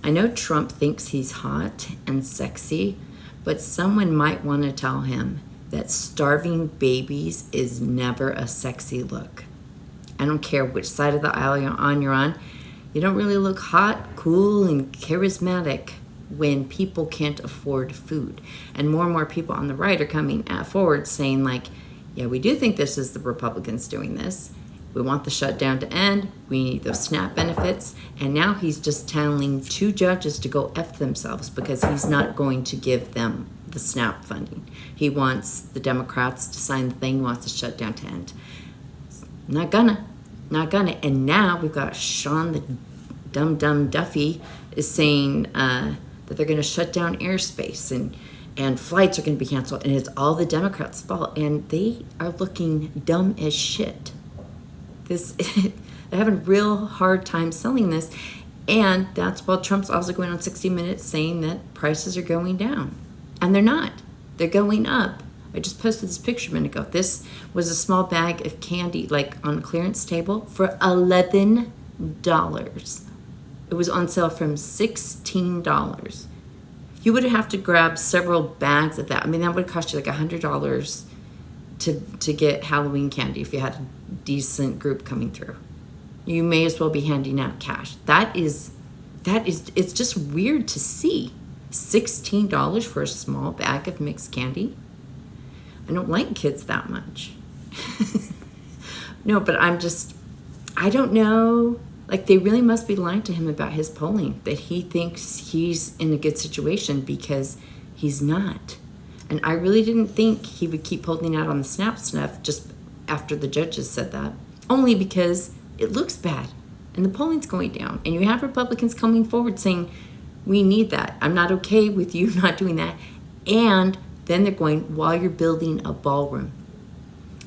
I know Trump thinks he's hot and sexy, but someone might want to tell him that starving babies is never a sexy look. I don't care which side of the aisle you're on. You don't really look hot, cool, and charismatic when people can't afford food. And more people on the right are coming forward saying like, yeah, we do think this is the Republicans doing this. We want the shutdown to end. We need those SNAP benefits. And now he's just telling 2 judges to go F themselves because he's not going to give them the SNAP funding. He wants the Democrats to sign the thing, wants the shutdown to end. Not gonna. And now we've got Sean the dumb Duffy is saying that they're gonna shut down airspace and flights are gonna be canceled, and it's all the Democrats' fault. And they are looking dumb as shit. They're having a real hard time selling this. And that's while Trump's also going on 60 Minutes saying that prices are going down. And they're not. They're going up. I just posted this picture a minute ago. This was a small bag of candy, like on a clearance table, for $11. It was on sale from $16. You would have to grab several bags of that. I mean, that would cost you like $100 to get Halloween candy if you had a decent group coming through. You may as well be handing out cash. It's just weird to see. $16 for a small bag of mixed candy. I don't like kids that much. No, but I don't know. Like, they really must be lying to him about his polling, that he thinks he's in a good situation because he's not. And I really didn't think he would keep holding out on the SNAP stuff just after the judges said that. Only because it looks bad and the polling's going down. And you have Republicans coming forward saying, we need that. I'm not okay with you not doing that. And then they're going, while you're building a ballroom.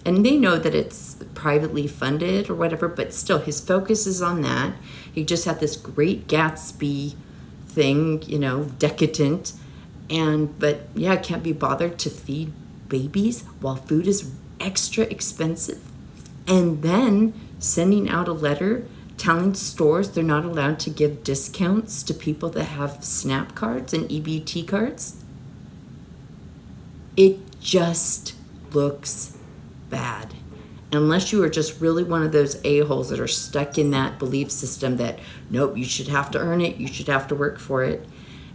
And they know that it's privately funded or whatever, but still his focus is on that. He just had this great Gatsby thing, decadent. But yeah, I can't be bothered to feed babies while food is extra expensive. And then sending out a letter telling stores they're not allowed to give discounts to people that have SNAP cards and EBT cards. It just looks bad. Unless you are just really one of those a-holes that are stuck in that belief system that, nope, you should have to earn it, you should have to work for it.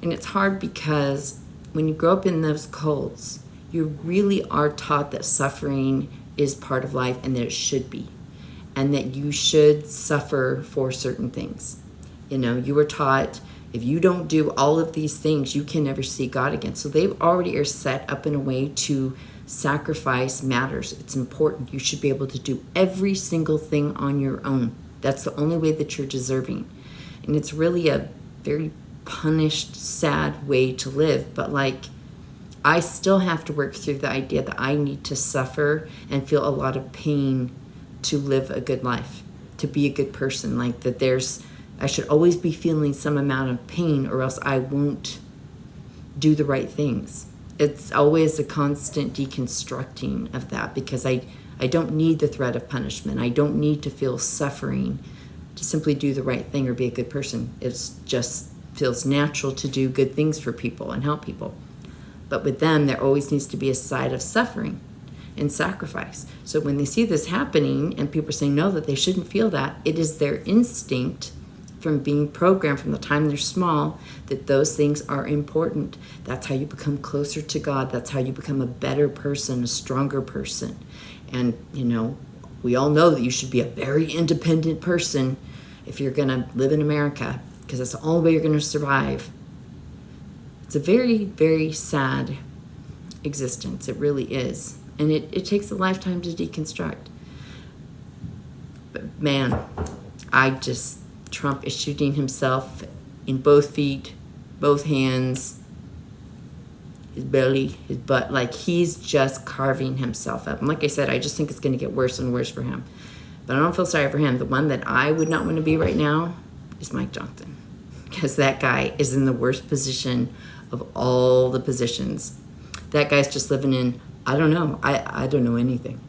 And it's hard because when you grow up in those cults, you really are taught that suffering is part of life and that it should be. And that you should suffer for certain things. You were taught if you don't do all of these things, you can never see God again. So they already are set up in a way to sacrifice matters. It's important. You should be able to do every single thing on your own. That's the only way that you're deserving. And it's really a very punished, sad way to live. But I still have to work through the idea that I need to suffer and feel a lot of pain to live a good life, to be a good person. I should always be feeling some amount of pain or else I won't do the right things. It's always a constant deconstructing of that because I don't need the threat of punishment. I don't need to feel suffering to simply do the right thing or be a good person. It just feels natural to do good things for people and help people. But with them, there always needs to be a side of suffering and sacrifice. So when they see this happening and people are saying no, that they shouldn't feel that, it is their instinct from being programmed from the time they're small that those things are important. That's how you become closer to God. That's how you become a better person, a stronger person. And, we all know that you should be a very independent person if you're going to live in America because that's the only way you're going to survive. It's a very, very sad existence. It really is. And it takes a lifetime to deconstruct. But man, Trump is shooting himself in both feet, both hands, his belly, his butt. He's just carving himself up. And like I said, I just think it's going to get worse and worse for him. But I don't feel sorry for him. The one that I would not want to be right now is Mike Johnson. Because that guy is in the worst position of all the positions. That guy's just living in, I don't know anything.